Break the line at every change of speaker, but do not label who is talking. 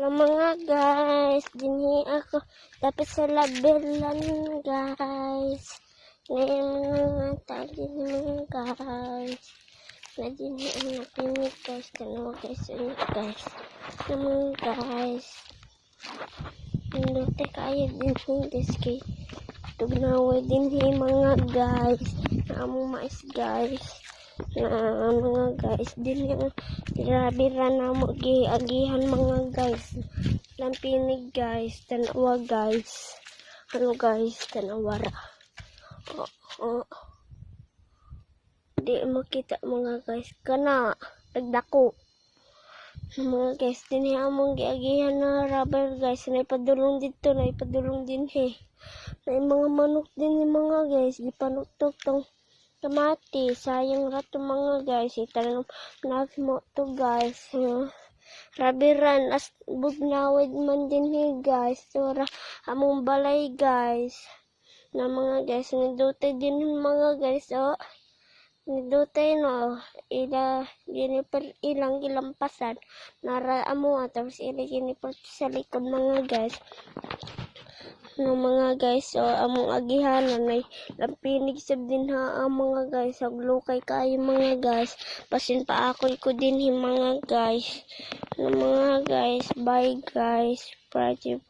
Hello mga guys, dinhi ako dapat sa labelan guys. Ngayon mga tayo mga guys. Na dinhi ang napinig guys, tanaw guys, guys. Naman guys. Hinduti kayo dinhi diski. Tugnaway dinhi mga guys. Naamong mais guys. Na mga guys dinhi bira-bira na mo giagihan mga guys. Lampinig guys, tanawa guys. Ano guys, tanawara. Di makita mga guys. Kana, nagdako. Mga guys, dinhi among giagihan na rubber guys. Naipadulong dito, naipadulong din May mga manok din mga guys. Gipanuktok tong kamati, sayang rato mga guys. Itanong mo to guys. Rabiran as bugnawid man din guys. So among balay guys. Na mga guys, nidutay din mga guys. Oh, nidutay no. Ilang gilampasan. Nara amo tapos ginipot sa likod mga guys. No mga guys, so among agihanan ay lampinig sab din ha mga guys, haglukay kayo mga guys. Pasin pa ako din mga guys. No mga guys, bye guys. Party.